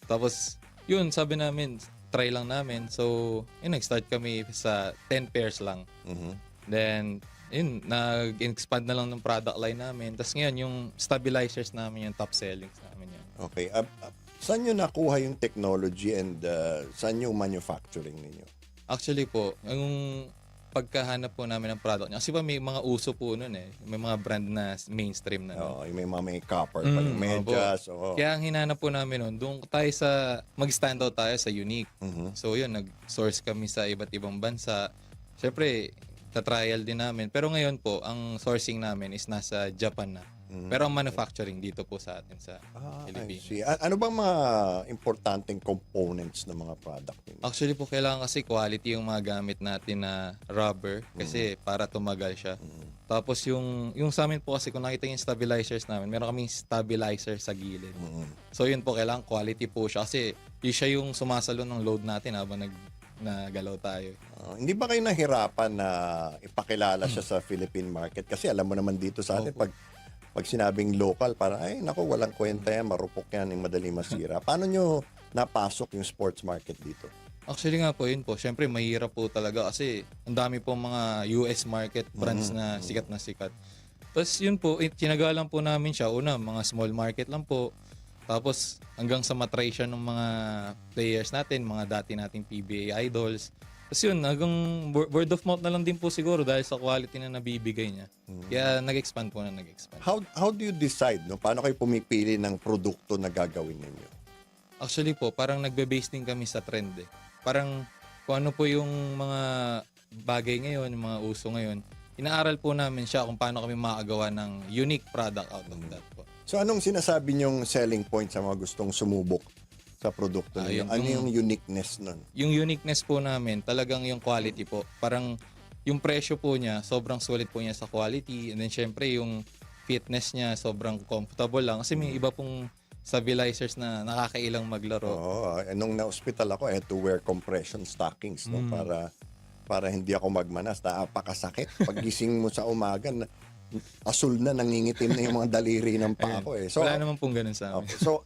Tapos, yun, sabi namin, try lang namin. So, yun, nag-start kami sa 10 pairs lang. Then, yun, nag-expand na lang ng product line namin. Tapos ngayon, yung stabilizers namin, yung top sellings namin yun. Okay. Saan nyo nakuha yung technology and saan yung manufacturing ninyo? Actually po, yung pagkahanap po namin ng product niya. Kasi pa may mga uso po nun eh. May mga brand na mainstream na. Oo, yung may copper pa, yung medyas. Kaya ang hinanap po namin nun, doon tayo mag-stand out tayo sa unique. So yun, nag-source kami sa iba't ibang bansa. Siyempre, ta-trial din namin. Pero ngayon po, ang sourcing namin is nasa Japan na. Pero ang manufacturing dito po sa atin sa Pilipinas. I see. Ano bang mga importanteng components ng mga product ninyo? Actually po, kailangan kasi quality yung mga gamit natin na rubber kasi para tumagal siya. Tapos yung sa amin po kasi kung nakita yung stabilizers namin, meron kaming stabilizer sa gilid. So yun po, kailangan quality po siya kasi yun siya yung sumasalo ng load natin habang nagalaw tayo. Hindi ba kayo nahirapan na ipakilala siya sa Philippine market? Kasi alam mo naman dito sa atin, pag sinabing local, parang, ay, naku, walang kwenta yan, marupok yan, yung madali masira. Paano nyo napasok yung sports market dito? Actually nga po, yun po. Siyempre, mahirap po talaga kasi ang dami po mga US market brands na sikat na sikat. Tapos yun po, tinagalan po namin siya. Una, mga small market lang po. Tapos hanggang sa matry siya ng mga players natin, mga dati nating PBA idols. Tapos yun, hanggang word of mouth na lang din po siguro dahil sa quality na nabibigay niya. Kaya nag-expand po na nag-expand. How do you decide? No? Paano kayo pumipili ng produkto na gagawin ninyo? Actually po, parang nagbe-base din kami sa trend eh. Parang kung ano po yung mga bagay ngayon, yung mga uso ngayon, inaaral po namin siya kung paano kami makagawa ng unique product out of that po. So anong sinasabi niyong selling point sa mga gustong sumubok sa produkto ninyo? Ano yung uniqueness nun? Yung uniqueness po namin, talagang yung quality po. Parang yung presyo po niya, sobrang sulit po niya sa quality. And then syempre yung fitness niya, sobrang comfortable lang. Kasi may iba pong stabilizers na nakakailang maglaro. Oo. Nung na-hospital ako, I had to wear compression stockings no? para hindi ako magmanas. Napakasakit. Paggising mo sa umaga, asul na, nangingitim na yung mga daliri ng paa ko. So, wala naman pong ganun sa amin. Okay. So,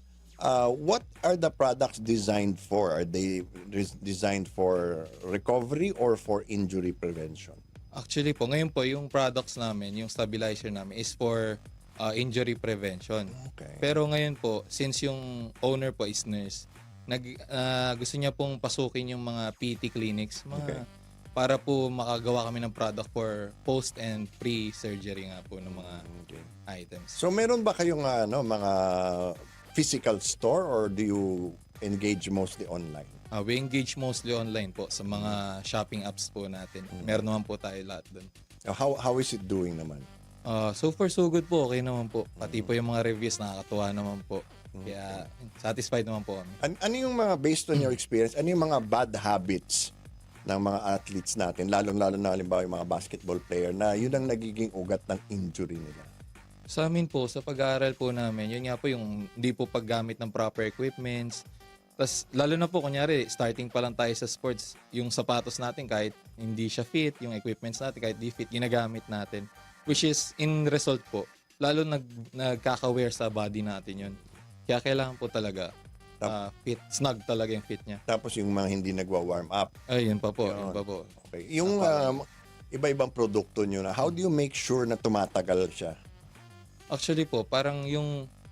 what are the products designed for? Are they designed for recovery or for injury prevention? Actually po, ngayon po, yung products namin, yung stabilizer namin is for injury prevention. Okay. Pero ngayon po, since yung owner po is nurse, gusto niya pong pasukin yung mga PT clinics, para po makagawa kami ng product for post and pre-surgery nga po ng mga items. So meron ba kayong mga physical store or do you engage mostly online? We engage mostly online po sa mga shopping apps po natin. Meron naman po tayo lahat doon. How is it doing naman? So far so good po, okay naman po. Pati po yung mga reviews nakakatuwa naman po. Kaya satisfied naman po kami. Ano yung mga, based on your experience, ano yung mga bad habits ng mga athletes natin, lalong-lalo na halimbawa yung mga basketball player na yun ang nagiging ugat ng injury nila? Sa amin po, sa pag-aaral po namin, yun nga po yung hindi po paggamit ng proper equipments. Tapos lalo na po, kunyari, starting pa lang tayo sa sports, yung sapatos natin kahit hindi siya fit, yung equipments natin kahit di fit, ginagamit natin. Which is, in result po, lalo nagkaka-wear sa body natin yun. Kaya kailangan po talaga fit, snug talaga yung fit niya. Tapos yung mga hindi nagwa-warm up. Ay, yun pa po. Okay. Yung iba-ibang produkto nyo na, how do you make sure na tumatagal siya? Actually po, parang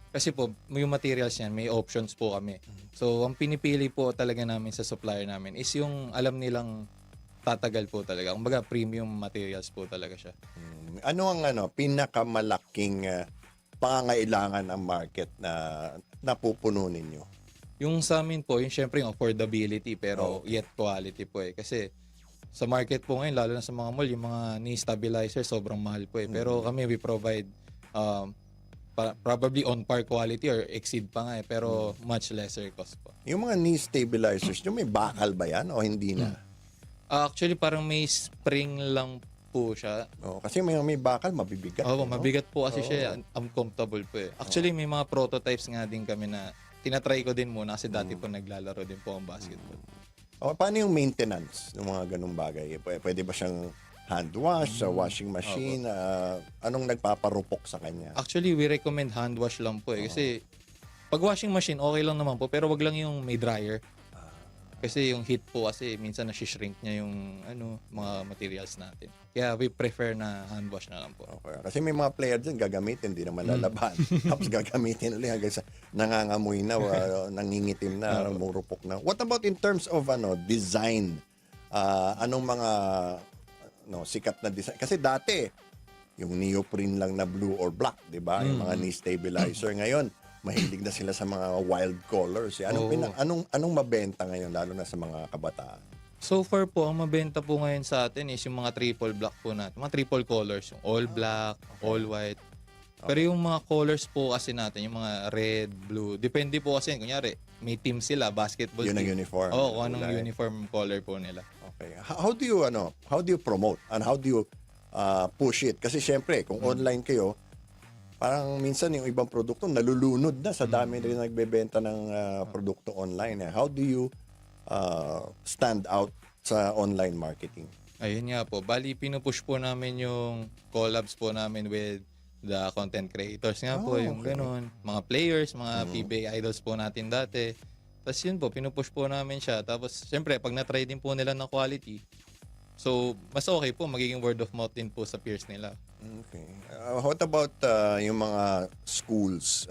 kasi po, yung materials yan, may options po kami. So, ang pinipili po talaga namin sa supplier namin is yung alam nilang tatagal po talaga. Kumbaga, premium materials po talaga siya. Ano ang pinakamalaking pangangailangan ng market na napupuno ninyo? Yung sa amin po, yung syempre yung affordability pero yet quality po eh. Kasi sa market po ngayon, lalo na sa mga mall, yung mga knee stabilizer sobrang mahal po eh. Pero kami, we provide probably on par quality or exceed pa nga eh, pero much lesser cost po. Yung mga knee stabilizers, yung may bakal ba yan o hindi na? Actually, parang may spring lang po siya. Kasi may bakal, mabibigat. Mabigat po kasi siya. Uncomfortable po eh. Actually, may mga prototypes nga din kami na tinatry ko din muna kasi dati po naglalaro din po ang basketball. Paano yung maintenance ng mga ganung bagay? Pwede ba siyang hand wash sa washing machine? Anong nagpaparupok sa kanya? Actually, we recommend hand wash lang po eh. Kasi pag washing machine, okay lang naman po. Pero wag lang yung may dryer. Kasi yung heat po kasi minsan na-shrink niya yung mga materials natin. Kaya we prefer na hand wash na lang po. Okay. Kasi may mga player dyan, gagamitin, di naman lalaban. Tapos gagamitin ulit hanggang sa nangangamoy na, nangingitim na, murupok na. What about in terms of design? Anong mga sikat na design? Kasi dati, yung neoprene lang na blue or black, di ba? Yung mga knee stabilizer. Ngayon, mahilig na sila sa mga wild colors. Anong mabenta ngayon, lalo na sa mga kabataan? So far po, ang mabenta po ngayon sa atin is yung mga triple black po natin. Mga triple colors. Yung all black, all white. Pero yung mga colors po kasi natin, yung mga red, blue, depende po kasi. Kunyari, may team sila, basketball yun team. Yun ang uniform. Oo, kung anong uniform color po nila. Okay. How do you promote and how do you push it? Kasi syempre, kung online kayo, parang minsan yung ibang produkto nalulunod na sa dami rin nagbebenta ng produkto online. How do you stand out sa online marketing? Ayun nga po. Bali, pinupush po namin yung collabs po namin with the content creators nga po. Yung ganun. Mga players, mga PBA idols po natin dati. Tapos yun po, pinupush po namin siya. Tapos, syempre, pag na-try din po nila ng quality, so, mas okay po, magiging word of mouth din po sa peers nila. Okay. What about yung mga schools?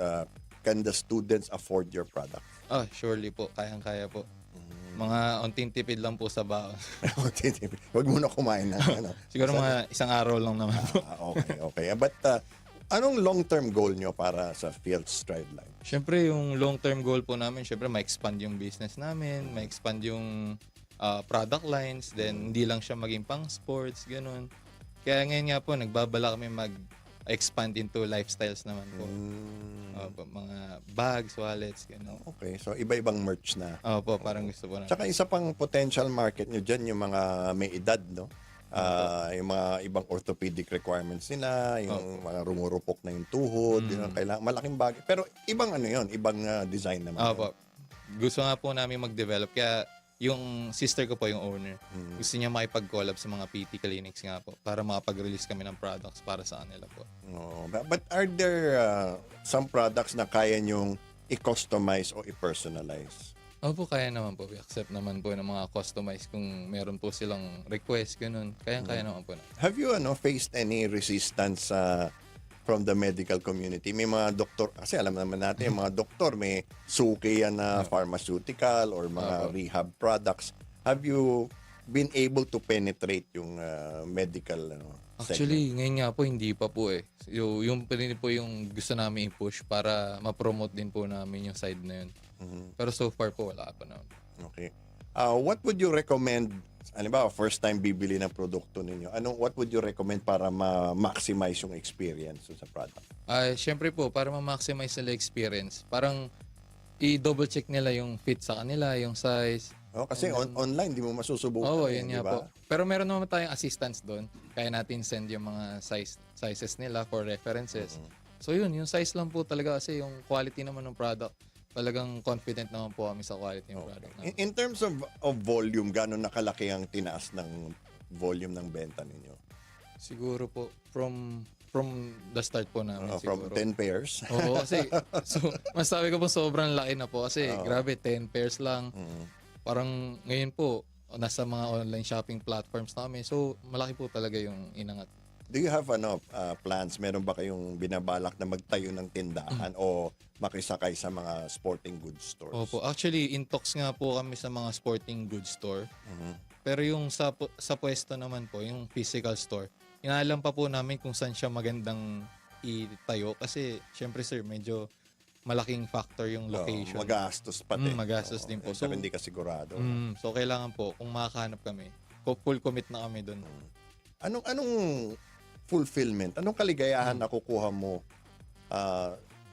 Can the students afford your product? Surely po. Kayang-kaya po. Mga unting tipid lang po sa baon. Huwag muna kumain na. Siguro mga isang araw lang naman po. Okay. But anong long-term goal nyo para sa Field Stride Line? Siyempre, yung long-term goal po namin, siyempre, ma-expand yung business namin, ma-expand yung product lines, then hindi lang siya maging pang sports, ganun. Kaya ngayon nga po, nagbabala kami mag-expand into lifestyles naman po. Mga bags, wallets, ganun. Okay, so iba-ibang merch na. Opo, parang gusto po na. Tsaka isa pang potential market nyo dyan, yung mga may edad, no? Yung mga ibang orthopedic requirements nila, yung mga rumurupok na yung tuhod, yung kailangan, malaking bagay. Pero ibang ibang design naman. Opo. Gusto nga po namin mag-develop, kaya yung sister ko po yung owner. Gusto niya makipag-collab sa mga PT clinics nga po para makapag-release kami ng products para sa kanila po. But are there some products na kaya nyong i-customize o i-personalize? Opo, kaya naman po. We accept naman po ng mga customize kung meron po silang request, ganun. Kaya naman po na. Have you faced any resistance from the medical community? May mga doktor, kasi alam naman natin, yung mga doktor, may suki yan na pharmaceutical or mga rehab products. Have you been able to penetrate yung medical Actually, ngayon nga po, hindi pa po eh. Yung po yung gusto namin i-push para ma-promote din po namin yung side na yun. Pero so far po, wala pa naman. Okay. What would you recommend, halimbawa, first time bibili ng produkto ninyo, what would you recommend para ma-maximize yung experience sa product? Siyempre po, para ma-maximize nila experience, parang i-double check nila yung fit sa kanila, yung size. Kasi online, di mo masusubukan. Yun nga po. Pero meron naman tayong assistance doon. Kaya natin send yung mga sizes nila for references. So yun, yung size lang po talaga kasi yung quality naman ng product. Talagang confident naman po kami sa quality ng product. In terms of volume, gano'n nakalaki ang tinaas ng volume ng benta ninyo? Siguro po, from the start po namin From siguro. 10 pairs? Oo, kasi masabi ko po sobrang laki na po kasi grabe, 10 pairs lang. Parang ngayon po, nasa mga online shopping platforms namin. So, malaki po talaga yung inangat. Do you have plans? Meron ba kayong binabalak na magtayo ng tindahan o makisakay sa mga sporting goods stores? Opo. Actually, in talks nga po kami sa mga sporting goods store. Pero yung sa pwesto naman po, yung physical store, inaalam pa po namin kung saan siya magandang itayo. Kasi, syempre sir, medyo malaking factor yung location. Magastos pati. Magastos din po. So, hindi ka sigurado. So, kailangan po, kung makakahanap kami, full commit na kami doon. Anong fulfillment, anong kaligayahan na kukuha mo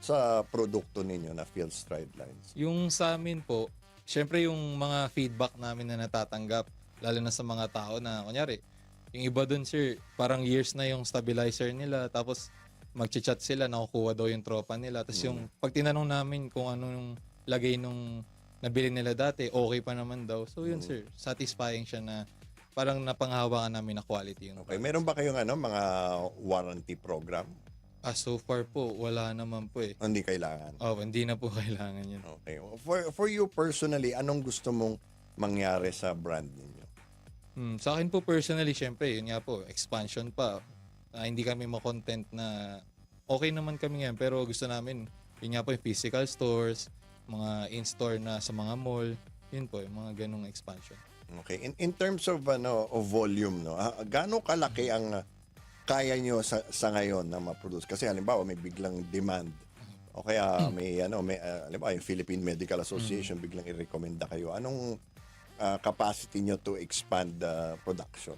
sa produkto ninyo na Field Stride Lines? Yung sa amin po, syempre yung mga feedback namin na natatanggap, lalo na sa mga tao na, kunyari, yung iba doon sir, parang years na yung stabilizer nila, tapos magchat-chat sila, nakukuha daw yung tropa nila. Tapos yung pag tinanong namin kung ano yung lagay nung nabili nila dati, okay pa naman daw. So yun sir, satisfying siya na parang napanghawakan namin na quality. Okay, meron ba kayong mga warranty program? So far po, wala naman po eh. Hindi kailangan? Hindi na po kailangan yun. Okay. For you personally, anong gusto mong mangyari sa brand ninyo? Sa akin po personally, syempre, yun nga po, expansion pa. Hindi kami ma-content na okay naman kami ngayon, pero gusto namin, yun nga po, yung physical stores, mga in-store na sa mga mall, yun po, yung mga ganong expansion. Okay. In terms of of volume, no, gaano kalaki ang kaya nyo sa ngayon na ma-produce? Kasi halimbawa may biglang demand. O kaya may halimbawa yung Philippine Medical Association biglang i-recommenda kayo. Anong capacity nyo to expand production?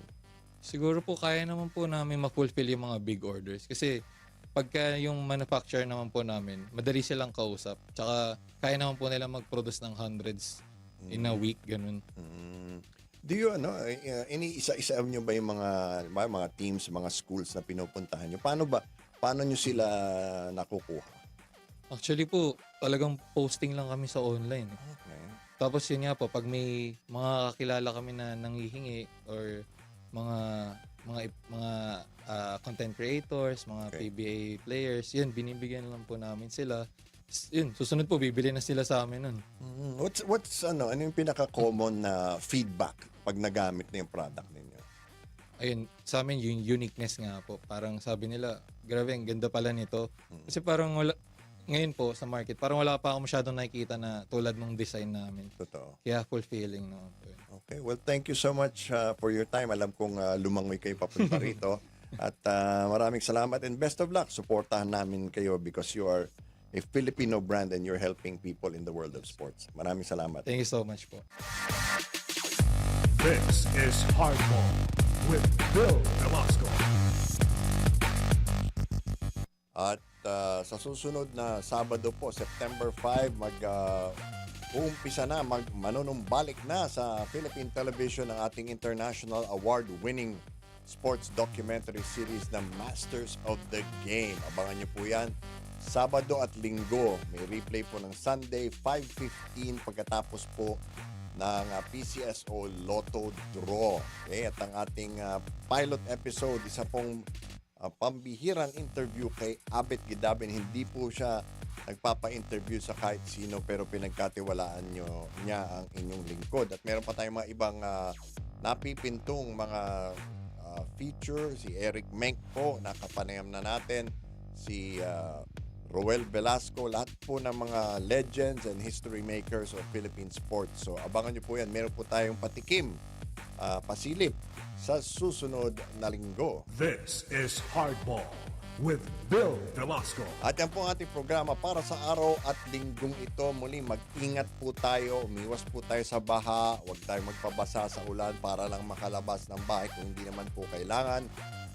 Siguro po kaya naman po namin ma-fulfill yung mga big orders. Kasi pagka yung manufacturer naman po namin, madali silang kausap. Tsaka kaya naman po nila mag-produce ng hundreds in a week, ganun. Do you, iniisa-isa nyo ba yung mga teams, mga schools na pinupuntahan nyo? Paano nyo sila nakukuha? Actually po, talagang posting lang kami sa online. Okay. Tapos yun nga po, pag may mga kakilala kami na nanghihingi or mga content creators, mga Okay. PBA players, yun, binibigyan lang po namin sila. Yun, susunod po, bibili na sila sa amin nun. Ano yung pinaka-common na feedback pag nagamit na yung product ninyo? Ayun, sa amin yung uniqueness nga po. Parang sabi nila, grabe, ang ganda pala nito. Kasi parang wala, ngayon po sa market, parang wala pa ako masyadong nakikita na tulad ng design namin. Totoo. Kaya fulfilling naman po yun. Okay, well, thank you so much for your time. Alam kong lumangoy kayo papunta rito. At maraming salamat and best of luck. Suportahan namin kayo because you are a Filipino brand and you're helping people in the world of sports. Maraming salamat. Thank you so much po. This is Hardball with Bill Velasco. At sa susunod na Sabado po, September 5, uumpisa na, manunumbalik na sa Philippine Television ang ating international award-winning sports documentary series na Masters of the Game. Abangan niyo po yan. Sabado at Linggo, may replay po ng Sunday, 5:15 pagkatapos po ng PCSO Lotto Draw. Okay, at ang ating pilot episode, isa pong pambihirang interview kay Abet Gidabin. Hindi po siya nagpapa-interview sa kahit sino pero pinagkatiwalaan niya ang inyong lingkod. At meron pa tayong mga ibang napipintong mga feature. Si Eric Menk po, nakapanayam na natin. Si Bill Velasco, lahat po ng mga legends and history makers of Philippine sports. So abangan nyo po yan. Meron po tayong patikim, pasilip sa susunod na linggo. This is Hardball with Bill Velasco. At yan po ang ating programa para sa araw at linggong ito. Muli, mag-ingat po tayo, umiwas po tayo sa baha, huwag tayo magpabasa sa ulan para lang makalabas ng bahay kung hindi naman po kailangan.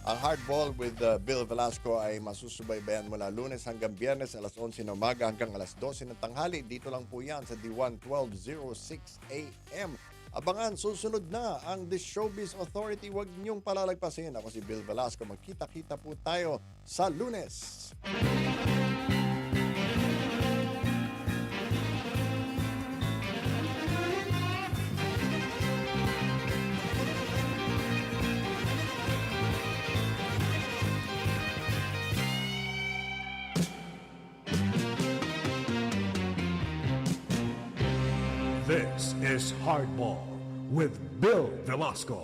Ang Hardball with Bill Velasco ay masusubaybayan mula Lunes hanggang Biyernes alas 11 ng umaga hanggang alas 12 ng tanghali. Dito lang po yan sa D1 12:06 AM. Abangan, susunod na ang The Showbiz Authority. Huwag niyong palalagpasin. Ako si Bill Velasco. Magkita-kita po tayo sa Lunes. This is Hardball with Bill Velasco.